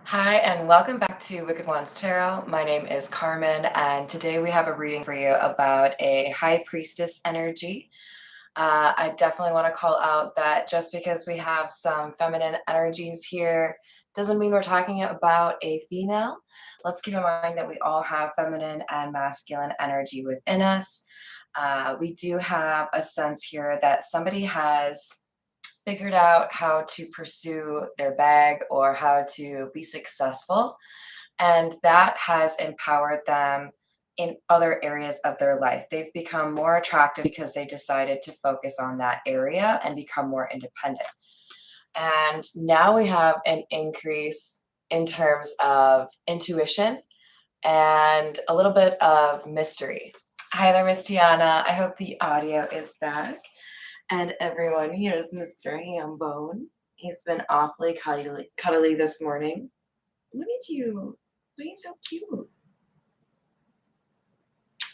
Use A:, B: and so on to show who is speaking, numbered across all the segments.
A: Hi, and welcome back to Wicked Ones Tarot. My name is Carmen, and today we have a reading for you about a High Priestess energy. I definitely want to call out that just because we have some feminine energies here doesn't mean we're talking about a female. Let's keep in mind that we all have feminine and masculine energy within us. We do have a sense here that somebody has figured out how to pursue their bag or how to be successful. And that has empowered them in other areas of their life. They've become more attractive because they decided to focus on that area and become more independent. And now we have an increase in terms of intuition and a little bit of mystery. Hi there, Miss Tiana. I hope the audio is back. And everyone, here's Mr. Hambone. He's been awfully cuddly this morning. Look at you. Why are you so cute?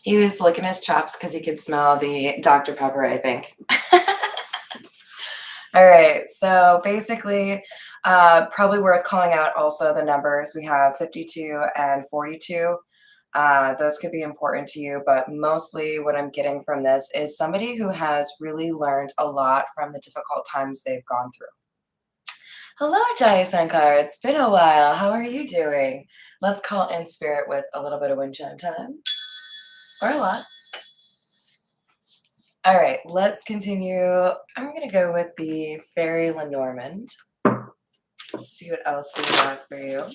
A: He was licking his chops because he could smell the Dr. Pepper, I think. All right, so basically, probably worth calling out also the numbers. We have 52 and 42. Those could be important to you, but mostly what I'm getting from this is somebody who has really learned a lot from the difficult times they've gone through. Hello, Jai Sankar. It's been a while. How are you doing? Let's call in spirit with a little bit of wind chime time, or a lot. All right, let's continue. I'm going to go with the Fairy Lenormand. Let's see what else we have for you.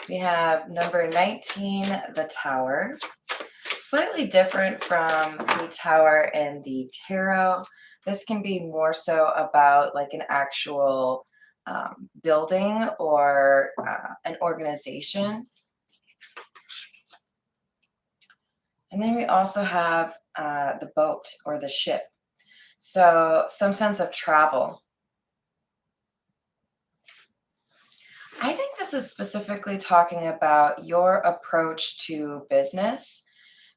A: We have number 19, the Tower. Slightly different from the Tower in the tarot. This can be more so about like an actual building or an organization. And then we also have the boat or the ship. So some sense of travel. I think this is specifically talking about your approach to business,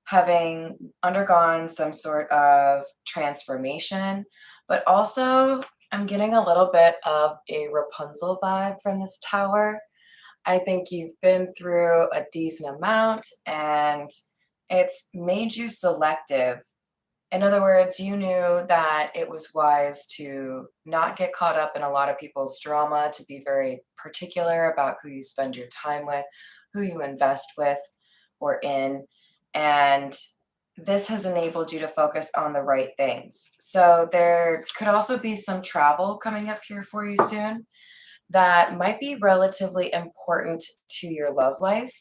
A: having undergone some sort of transformation, but also I'm getting a little bit of a Rapunzel vibe from this tower. I think you've been through a decent amount and it's made you selective. In other words, you knew that it was wise to not get caught up in a lot of people's drama, to be very particular about who you spend your time with, who you invest with or in. And this has enabled you to focus on the right things. So there could also be some travel coming up here for you soon that might be relatively important to your love life.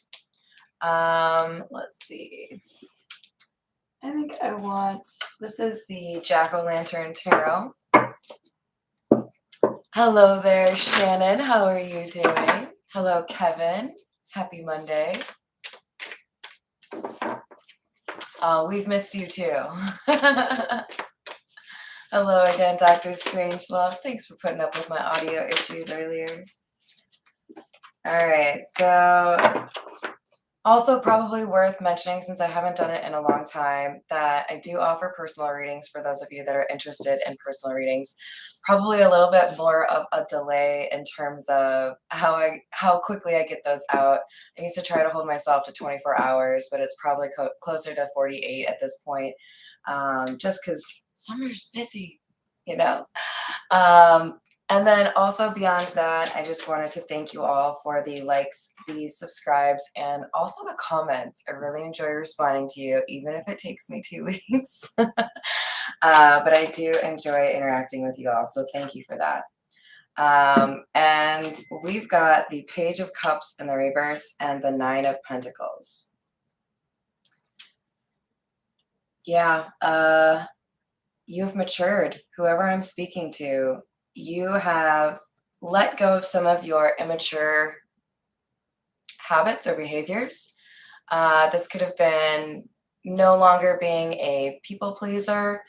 A: Let's see. I think I want, this is the Jack-o'-lantern tarot. Hello there, Shannon. How are you doing? Hello, Kevin. Happy Monday. Oh, we've missed you too. Hello again, Dr. Strangelove. Thanks for putting up with my audio issues earlier. All right, so also probably worth mentioning, since I haven't done it in a long time, that I do offer personal readings for those of you that are interested in personal readings. Probably a little bit more of a delay in terms of how quickly I get those out. I used to try to hold myself to 24 hours, but it's probably closer to 48 at this point, just because summer's busy, you know. And then also beyond that, I just wanted to thank you all for the likes, the subscribes, and also the comments. I really enjoy responding to you, even if it takes me 2 weeks. But I do enjoy interacting with you all, so thank you for that. And we've got the Page of Cups in the reverse and the Nine of Pentacles. Yeah, you've matured. Whoever I'm speaking to, you have let go of some of your immature habits or behaviors. This could have been no longer being a people pleaser,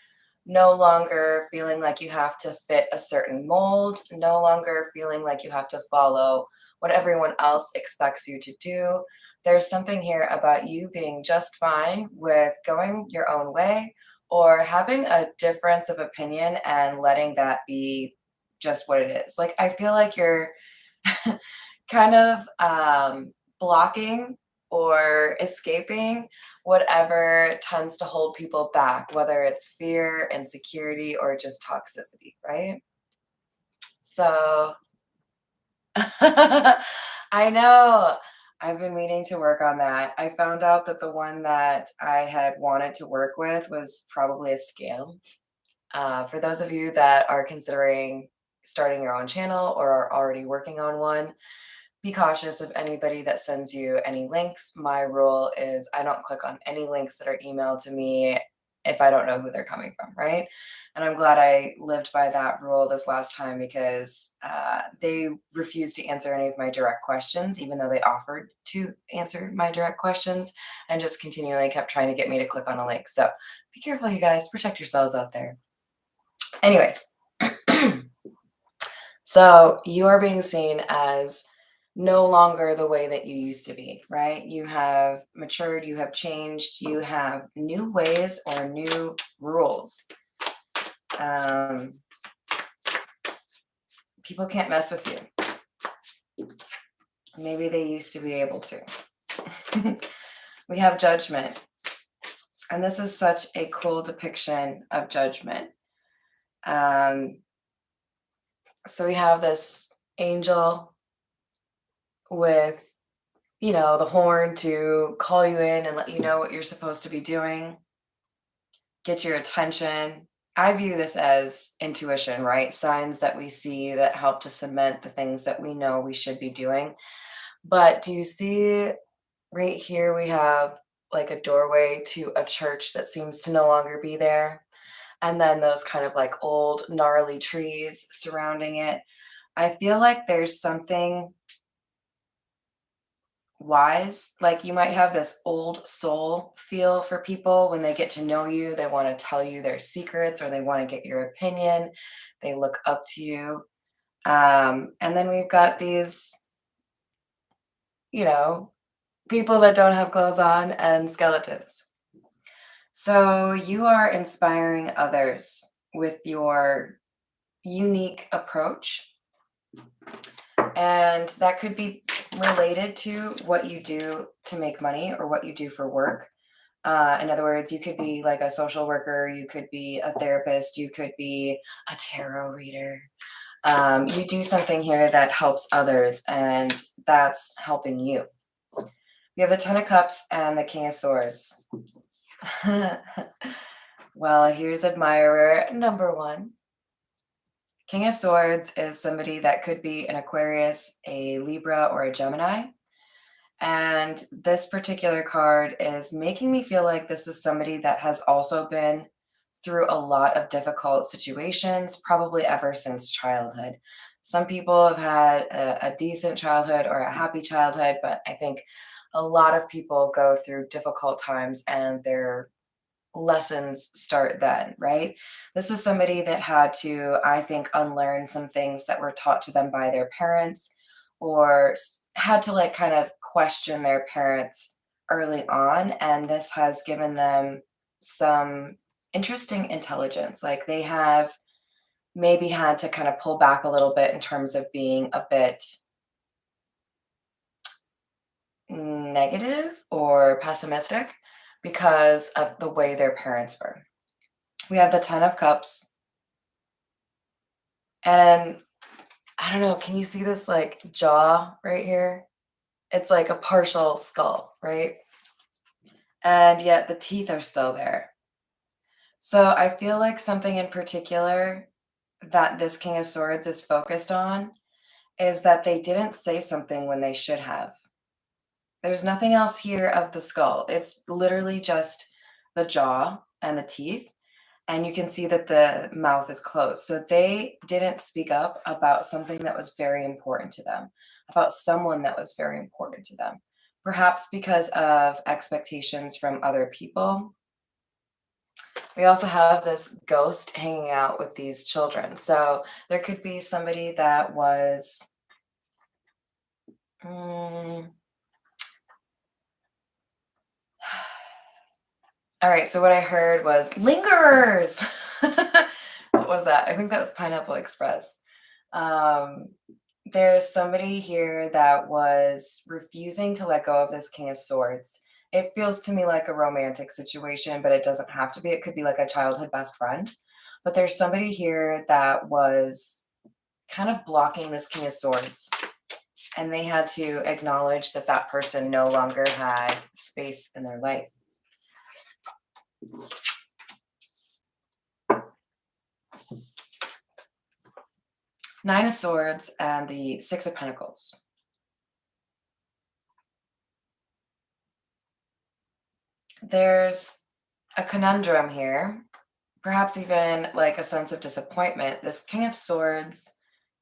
A: no longer feeling like you have to fit a certain mold, no longer feeling like you have to follow what everyone else expects you to do. There's something here about you being just fine with going your own way or having a difference of opinion and letting that be just what it is. Like, I feel like you're kind of blocking or escaping whatever tends to hold people back, whether it's fear, insecurity, or just toxicity, right? So I know. I've been meaning to work on that. I found out that the one that I had wanted to work with was probably a scam. For those of you that are considering starting your own channel or are already working on one, be cautious of anybody that sends you any links. My rule is I don't click on any links that are emailed to me if I don't know who they're coming from, right? And I'm glad I lived by that rule this last time because they refused to answer any of my direct questions, even though they offered to answer my direct questions and just continually kept trying to get me to click on a link. So be careful, you guys. Protect yourselves out there. Anyways, so you are being seen as no longer the way that you used to be, right? You have matured, you have changed, you have new ways or new rules. People can't mess with you. Maybe they used to be able to. We have judgment. And this is such a cool depiction of judgment. So we have this angel with, you know, the horn to call you in and let you know what you're supposed to be doing, get your attention. I view this as intuition, right? Signs that we see that help to cement the things that we know we should be doing. But do you see right here we have like a doorway to a church that seems to no longer be there? And then those kind of like old gnarly trees surrounding it. I feel like there's something wise. Like you might have this old soul feel for people when they get to know you. They want to tell you their secrets or they want to get your opinion. They look up to you. And then we've got these, you know, people that don't have clothes on and skeletons. So you are inspiring others with your unique approach. And that could be related to what you do to make money or what you do for work. In other words, you could be like a social worker, you could be a therapist, you could be a tarot reader. You do something here that helps others, and that's helping you. We have the Ten of Cups and the King of Swords. Well, here's admirer number one. King of Swords is somebody that could be an Aquarius, a Libra, or a Gemini. And this particular card is making me feel like this is somebody that has also been through a lot of difficult situations, probably ever since childhood. Some people have had a decent childhood or a happy childhood, but I think a lot of people go through difficult times and their lessons start then, right? This is somebody that had to, I think, unlearn some things that were taught to them by their parents or had to like kind of question their parents early on. And this has given them some interesting intelligence. Like they have maybe had to kind of pull back a little bit in terms of being a bit negative or pessimistic because of the way their parents were. We have the Ten of Cups. And I don't know, can you see this like jaw right here? It's like a partial skull, right? And yet the teeth are still there. So I feel like something in particular that this King of Swords is focused on is that they didn't say something when they should have. There's nothing else here of the skull. It's literally just the jaw and the teeth. And you can see that the mouth is closed. So they didn't speak up about something that was very important to them, about someone that was very important to them, perhaps because of expectations from other people. We also have this ghost hanging out with these children. So there could be somebody that was, all right, so what I heard was lingerers. What was that? I think that was Pineapple Express. Um, there's somebody here that was refusing to let go of this King of Swords. It feels to me like a romantic situation, but it doesn't have to be. It could be like a childhood best friend. But there's somebody here that was kind of blocking this King of Swords, and they had to acknowledge that that person no longer had space in their life. Nine of Swords and the Six of Pentacles. There's a conundrum here, perhaps even like a sense of disappointment. This King of Swords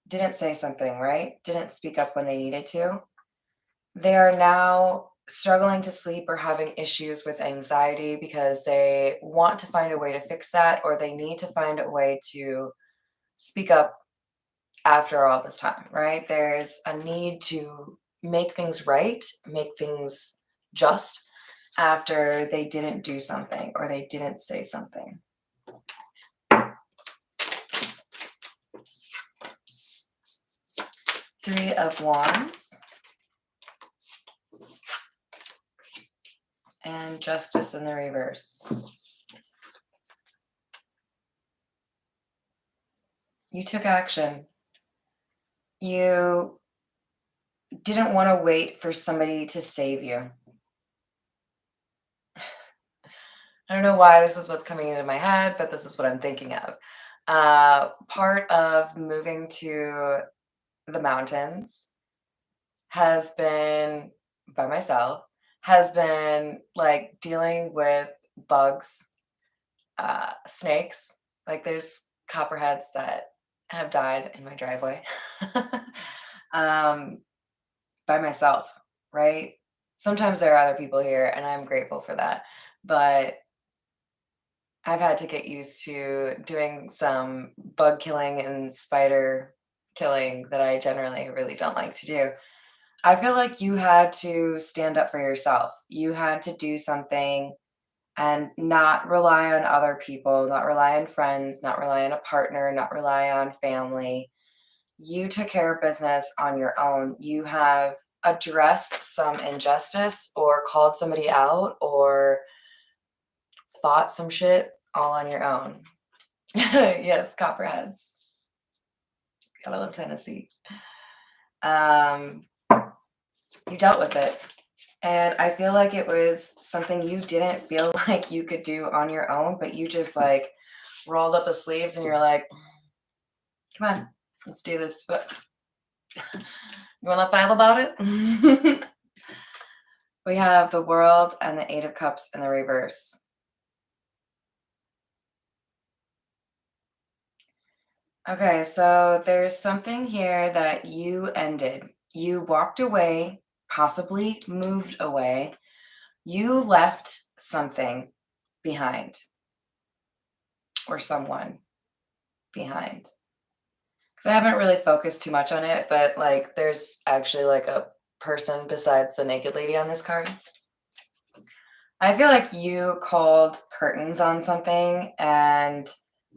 A: didn't say something, right? Didn't speak up when they needed to. They are now struggling to sleep or having issues with anxiety because they want to find a way to fix that, or they need to find a way to speak up after all this time, right? There's a need to make things right, make things just after they didn't do something or they didn't say something. Three of Wands and Justice in the reverse. You took action. You didn't want to wait for somebody to save you. I don't know why this is what's coming into my head, but this is what I'm thinking of. Part of moving to the mountains has been by myself, has been like dealing with bugs, snakes. Like there's copperheads that have died in my driveway. um, by myself, right? Sometimes there are other people here, and I'm grateful for that. But I've had to get used to doing some bug killing and spider killing that I generally really don't like to do. I feel like you had to stand up for yourself. You had to do something and not rely on other people, not rely on friends, not rely on a partner, not rely on family. You took care of business on your own. You have addressed some injustice or called somebody out or fought some shit all on your own. Yes, copperheads. Gotta love Tennessee. You dealt with it. And I feel like it was something you didn't feel like you could do on your own, but you just like rolled up the sleeves and you're like, come on, let's do this. But you want to file about it? We have the World and the Eight of Cups in the reverse. Okay, so there's something here that you ended. You walked away, possibly moved away. You left something behind or someone behind. Because I haven't really focused too much on it, but like there's actually like a person besides the naked lady on this card. I feel like you called curtains on something and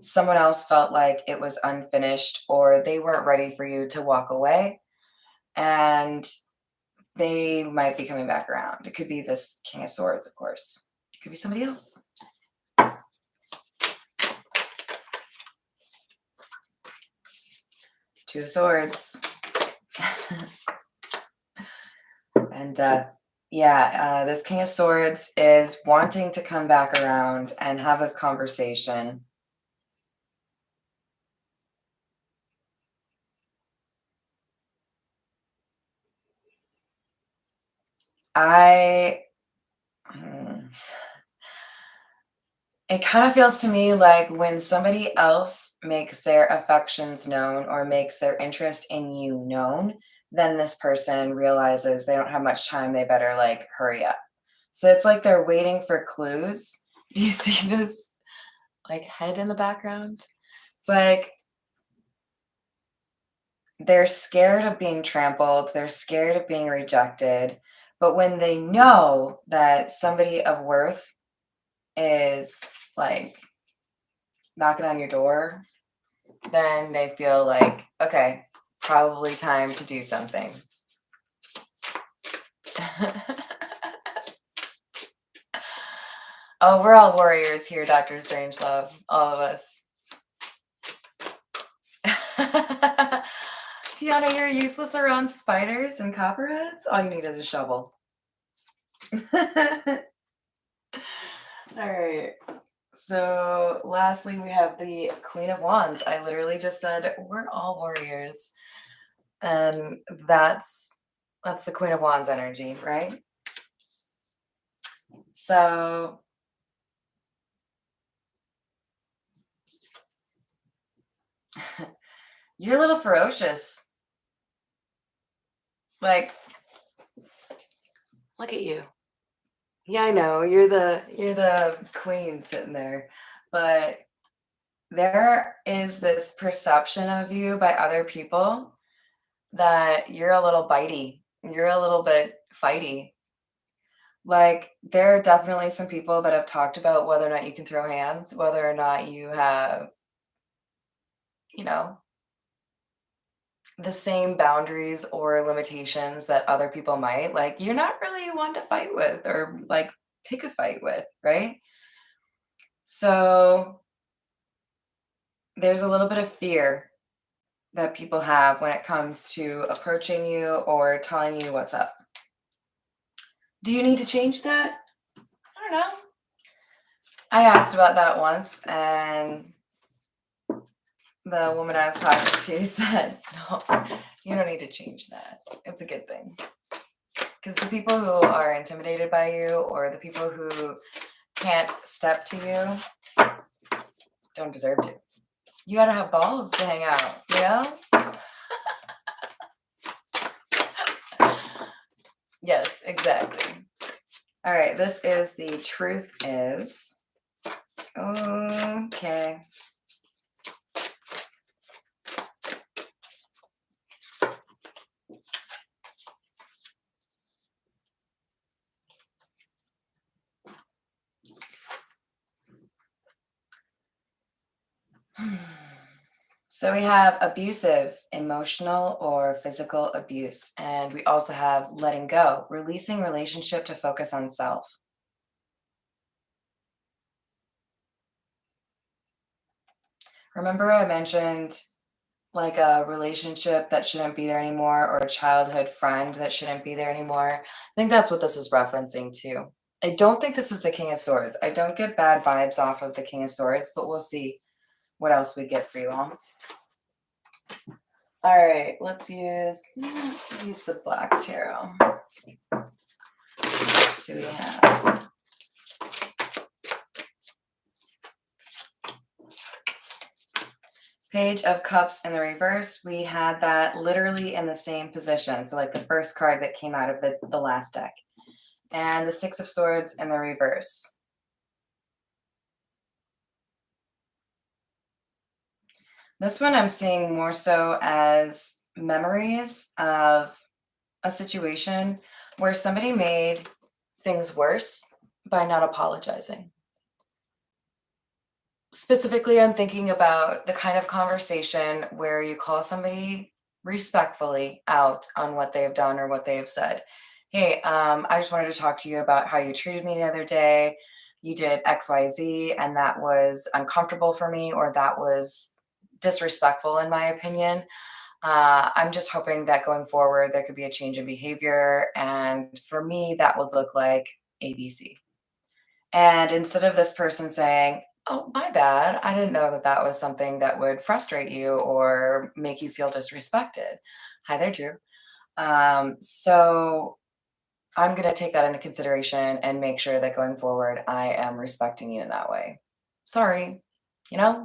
A: someone else felt like it was unfinished or they weren't ready for you to walk away. And they might be coming back around. It could be this King of Swords, of course. It could be somebody else. Two of Swords. And this King of Swords is wanting to come back around and have this conversation. It kind of feels to me like when somebody else makes their affections known or makes their interest in you known, then this person realizes they don't have much time. They better like hurry up. So it's like they're waiting for clues. Do you see this like head in the background? It's like they're scared of being trampled. They're scared of being rejected. But when they know that somebody of worth is like knocking on your door, then they feel like, okay, probably time to do something. Oh, we're all warriors here, Dr. Strangelove. All of us. Tiana, you're useless around spiders and copperheads? All you need is a shovel. All right. So lastly, we have the Queen of Wands. I literally just said we're all warriors. And that's the Queen of Wands energy, right? So you're a little ferocious. Like, look at you. Yeah, I know. You're the queen sitting there. But there is this perception of you by other people that you're a little bitey. You're a little bit fighty. Like, there are definitely some people that have talked about whether or not you can throw hands, whether or not you have, you know, the same boundaries or limitations that other people might. Like, you're not really one to fight with or like pick a fight with, right? So there's a little bit of fear that people have when it comes to approaching you or telling you what's up. Do you need to change that? I don't know. I asked about that once, and the woman I was talking to said, no, you don't need to change that. It's a good thing. Because the people who are intimidated by you or the people who can't step to you don't deserve to. You got to have balls to hang out, you know? Yes, exactly. All right, this is the truth is. Okay. So we have abusive, emotional or physical abuse. And we also have letting go, releasing relationship to focus on self. Remember I mentioned like a relationship that shouldn't be there anymore or a childhood friend that shouldn't be there anymore? I think that's what this is referencing to. I don't think this is the King of Swords. I don't get bad vibes off of the King of Swords, but we'll see what else we get for you all. All right, let's use the Black Tarot. So we have Page of Cups in the reverse. We had that literally in the same position. So like the first card that came out of the last deck. And the Six of Swords in the reverse. This one I'm seeing more so as memories of a situation where somebody made things worse by not apologizing. Specifically, I'm thinking about the kind of conversation where you call somebody respectfully out on what they have done or what they have said. Hey, I just wanted to talk to you about how you treated me the other day. You did XYZ, and that was uncomfortable for me, or that was disrespectful in my opinion. I'm just hoping that going forward, there could be a change in behavior. And for me, that would look like ABC. And instead of this person saying, oh, my bad, I didn't know that that was something that would frustrate you or make you feel disrespected. Hi there, Drew. So I'm going to take that into consideration and make sure that going forward, I am respecting you in that way. Sorry,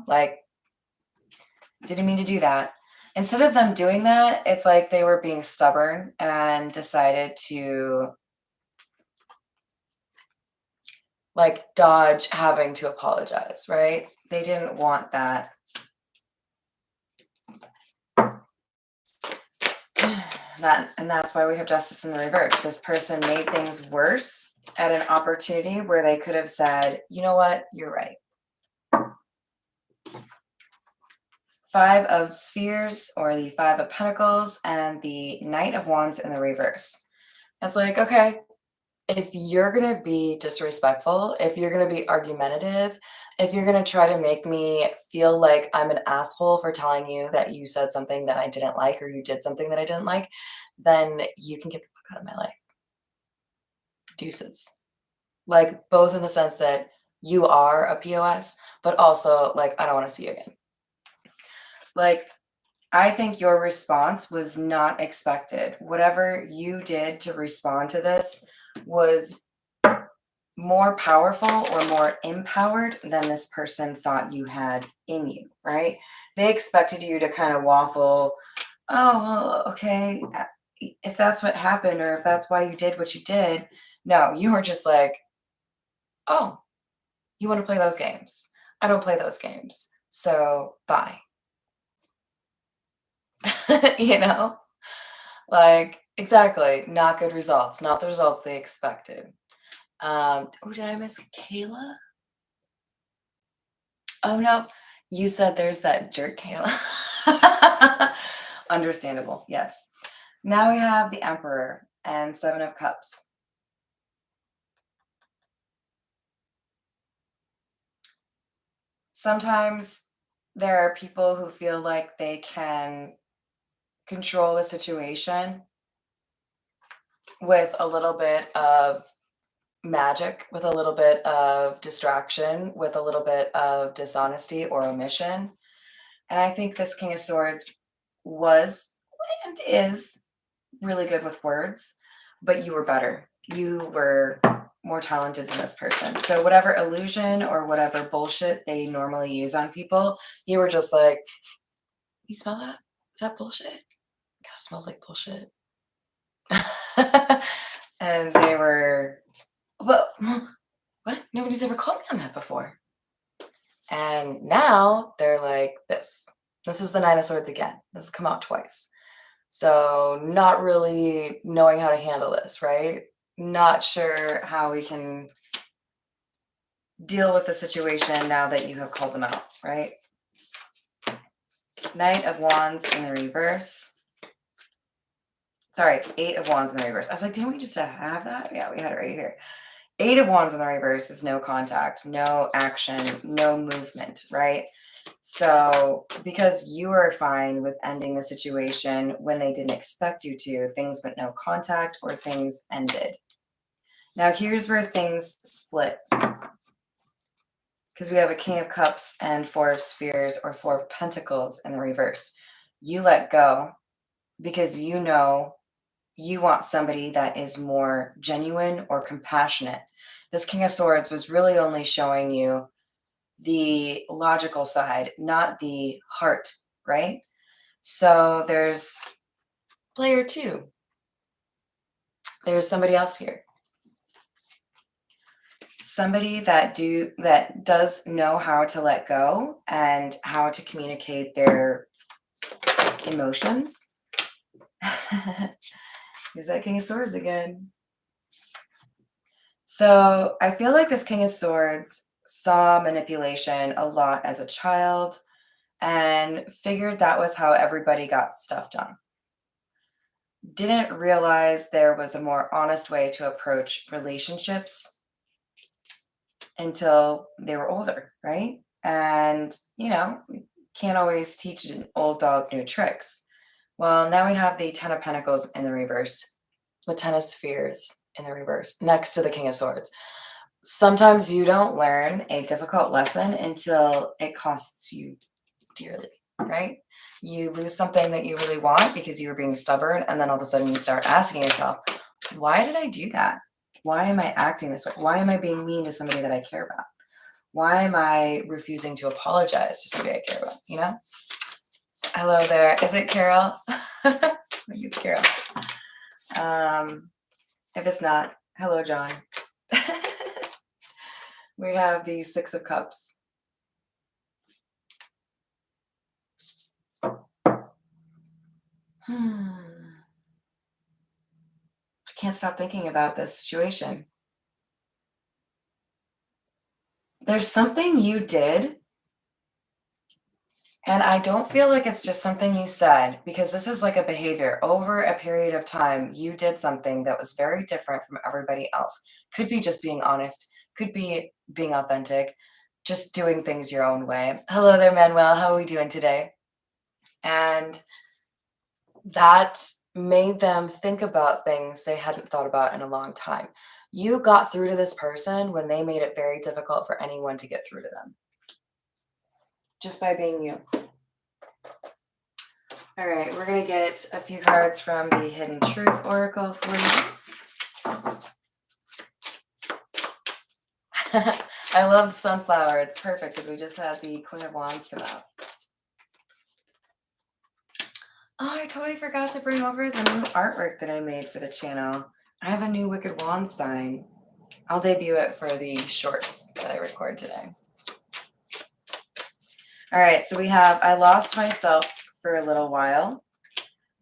A: like, didn't mean to do that. Instead of them doing that, it's like they were being stubborn and decided to like dodge having to apologize, right? They didn't want that. And that's why we have Justice in the reverse. This person made things worse at an opportunity where they could have said, you know what, you're right. Five of Spheres, or the Five of Pentacles, and the Knight of Wands in the reverse. It's like, okay, if you're going to be disrespectful, if you're going to be argumentative, if you're going to try to make me feel like I'm an asshole for telling you that you said something that I didn't like or you did something that I didn't like, then you can get the fuck out of my life. Deuces. Like, both in the sense that you are a POS, but also, like, I don't want to see you again. Like, I think your response was not expected. Whatever you did to respond to this was more powerful or more empowered than this person thought you had in you, right? They expected you to kind of waffle, oh, well, okay, if that's what happened or if that's why you did what you did. No, you were just like, oh, you want to play those games? I don't play those games. So bye. You know? Like, exactly. Not good results. Not the results they expected. Oh, did I miss Kayla? Oh, no. You said there's that jerk, Kayla. Understandable. Yes. Now we have the Emperor and Seven of Cups. Sometimes there are people who feel like they can control the situation with a little bit of magic, with a little bit of distraction, with a little bit of dishonesty or omission. And I think this King of Swords was and is really good with words, but you were better. You were more talented than this person. So whatever illusion or whatever bullshit they normally use on people, you were just like, you smell that? Is that bullshit? Kind of smells like bullshit. And they were, well, what? Nobody's ever called me on that before. And now they're like, this is the Nine of Swords again. This has come out twice. So not really knowing how to handle this, right? Not sure how we can deal with the situation now that you have called them out, right? Knight of Wands in the reverse. Sorry, Eight of Wands in the reverse. I was like, didn't we just have that? Yeah, we had it right here. Eight of Wands in the reverse is no contact, no action, no movement, right? So because you are fine with ending the situation when they didn't expect you to, things went no contact or things ended. Now here's where things split. Because we have a King of Cups and Four of Spheres or Four of Pentacles in the reverse. You let go because you know you want somebody that is more genuine or compassionate. This King of Swords was really only showing you the logical side, not the heart, right? So there's player two. There's somebody else here. Somebody that does know how to let go and how to communicate their emotions. Here's that King of Swords again. So I feel like this King of Swords saw manipulation a lot as a child and figured that was how everybody got stuff done. Didn't realize there was a more honest way to approach relationships until they were older, right? And, can't always teach an old dog new tricks. Well, now we have the Ten of Pentacles in the reverse, the Ten of Spheres in the reverse, next to the King of Swords. Sometimes you don't learn a difficult lesson until it costs you dearly, right? You lose something that you really want because you were being stubborn, and then all of a sudden you start asking yourself, why did I do that? Why am I acting this way? Why am I being mean to somebody that I care about? Why am I refusing to apologize to somebody I care about, Hello there. Is it Carol? I think it's Carol. If it's not, hello, John. We have the Six of Cups. I can't stop thinking about this situation. There's something you did And I don't feel like it's just something you said, because this is like a behavior. Over a period of time, you did something that was very different from everybody else. Could be just being honest, could be being authentic, just doing things your own way. Hello there, Manuel. How are we doing today? And that made them think about things they hadn't thought about in a long time. You got through to this person when they made it very difficult for anyone to get through to them, just by being you. All right, we're going to get a few cards from the Hidden Truth Oracle for you. I love the sunflower. It's perfect because we just had the Queen of Wands come out. Oh, I totally forgot to bring over the new artwork that I made for the channel. I have a new Wicked Wand sign. I'll debut it for the shorts that I record today. All right, so we have I lost myself for a little while.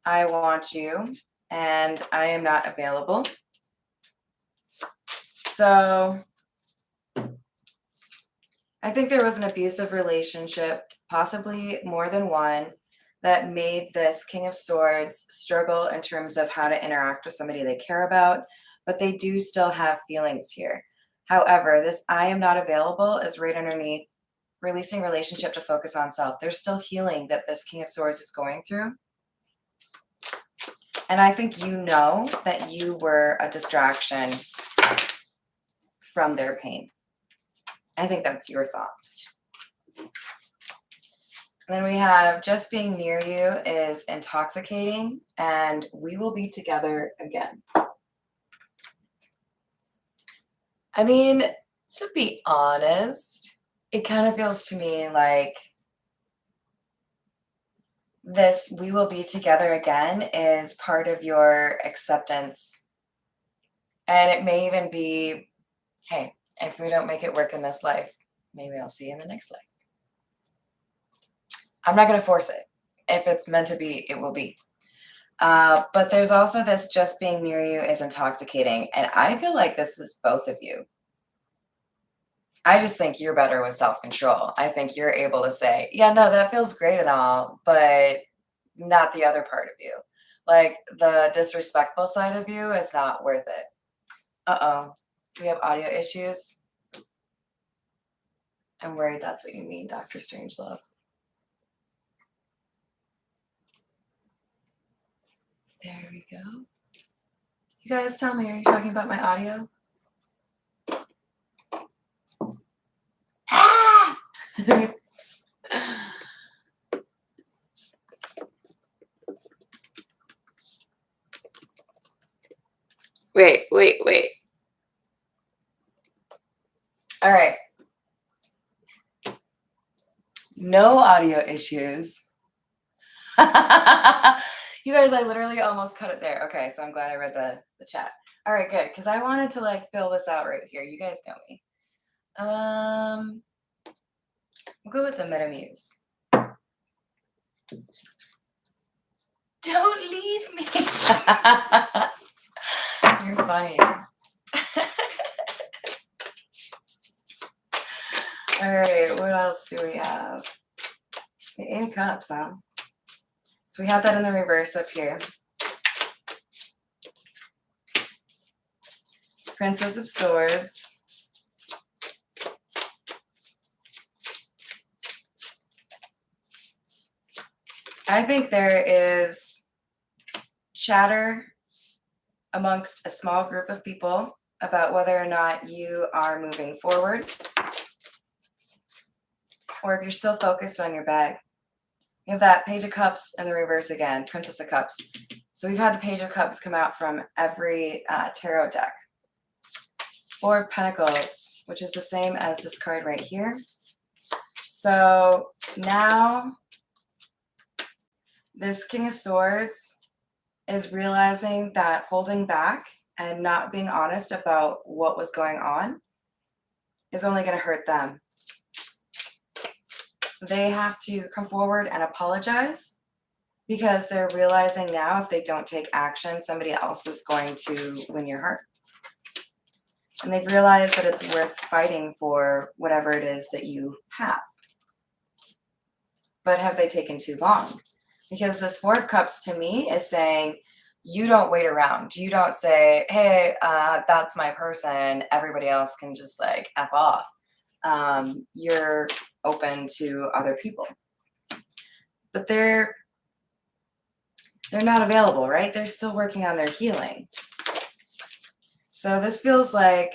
A: I want you, and I am not available. So I think there was an abusive relationship, possibly more than one, that made this King of Swords struggle in terms of how to interact with somebody they care about, but they do still have feelings here. However, this I am not available is right underneath releasing relationship to focus on self. There's still healing that this King of Swords is going through. And I think you know that you were a distraction from their pain. I think that's your thought. And then we have just being near you is intoxicating, and we will be together again. I mean, to be honest, it kind of feels to me like this we will be together again is part of your acceptance. And it may even be, hey, if we don't make it work in this life, maybe I'll see you in the next life. I'm not going to force it. If it's meant to be, it will be. But there's also this just being near you is intoxicating. And I feel like this is both of you. I just think you're better with self-control. I think you're able to say, yeah, no, that feels great and all, but not the other part of you. Like the disrespectful side of you is not worth it. Uh-oh. Do we have audio issues? I'm worried that's what you mean, Dr. Strangelove. There we go. You guys tell me, are you talking about my audio? Ah! Wait. All right. No audio issues. You guys, I literally almost cut it there. Okay, so I'm glad I read the chat. All right, good, because I wanted to like fill this out right here. You guys know me. We'll go with the Metamuse. Don't leave me. You're funny. All right, what else do we have? The 8 of Cups, huh? So we have that in the reverse up here. Princess of Swords. I think there is chatter amongst a small group of people about whether or not you are moving forward or if you're still focused on your bag. You have that Page of Cups in the reverse again, Princess of Cups. So we've had the Page of Cups come out from every tarot deck. 4 of Pentacles, which is the same as this card right here. So now this King of Swords is realizing that holding back and not being honest about what was going on is only going to hurt them. They have to come forward and apologize because they're realizing now if they don't take action, somebody else is going to win your heart. And they've realized that it's worth fighting for whatever it is that you have. but have they taken too long? Because this Four of Cups to me is saying, you don't wait around. You don't say, hey, that's my person. Everybody else can just like F off. You're open to other people. But they're not available, right? They're still working on their healing. So this feels like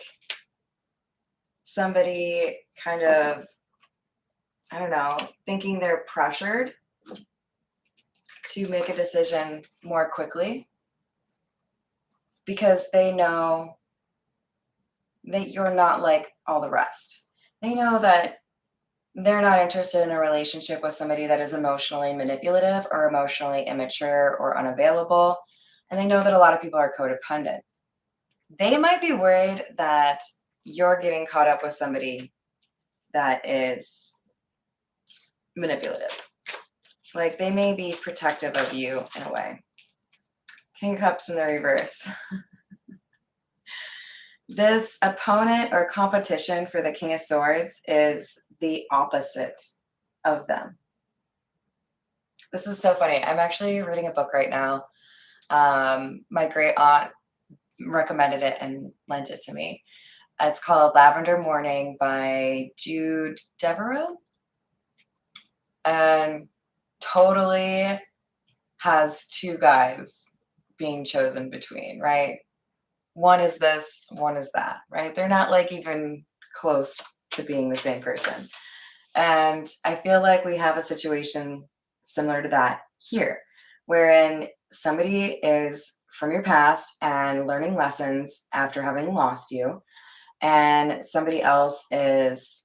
A: somebody kind of, I don't know, thinking they're pressured to make a decision more quickly because they know that you're not like all the rest. They know that they're not interested in a relationship with somebody that is emotionally manipulative or emotionally immature or unavailable. And they know that a lot of people are codependent. They might be worried that you're getting caught up with somebody that is manipulative. Like they may be protective of you in a way. King of Cups in the reverse. This opponent or competition for the King of Swords is the opposite of them. This is so funny. I'm actually reading a book right now. My great aunt recommended it and lent it to me. It's called Lavender Morning by Jude Devereaux. And totally has two guys being chosen between, right? One is this, one is that, right? They're not like even close to being the same person. And I feel like we have a situation similar to that here, wherein somebody is from your past and learning lessons after having lost you, and somebody else is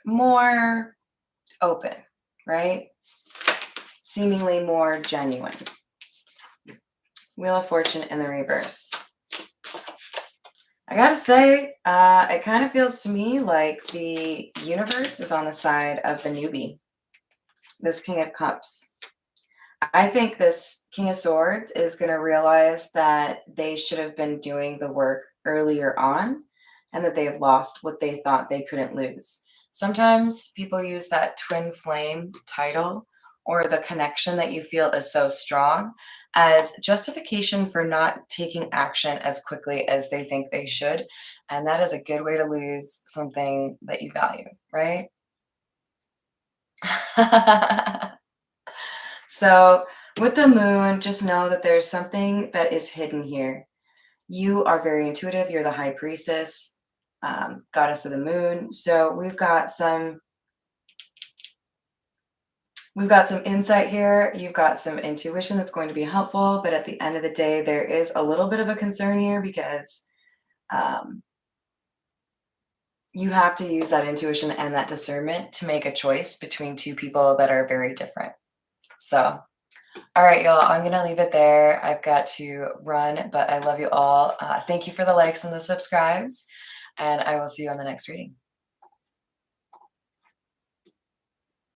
A: more open, right? Seemingly more genuine. Wheel of Fortune in the reverse. I gotta say, it kind of feels to me like the universe is on the side of the newbie, this King of Cups. I think this King of Swords is going to realize that they should have been doing the work earlier on and that they've lost what they thought they couldn't lose. Sometimes people use that twin flame title or the connection that you feel is so strong as justification for not taking action as quickly as they think they should. And that is a good way to lose something that you value, right? So with the moon, just know that there's something that is hidden here. You are very intuitive. You're the high priestess, goddess of the moon. So we've got some insight here. You've got some intuition that's going to be helpful. But at the end of the day, there is a little bit of a concern here because you have to use that intuition and that discernment to make a choice between two people that are very different. So all right, y'all, I'm going to leave it there. I've got to run, but I love you all. Thank you for the likes and the subscribes, and I will see you on the next reading.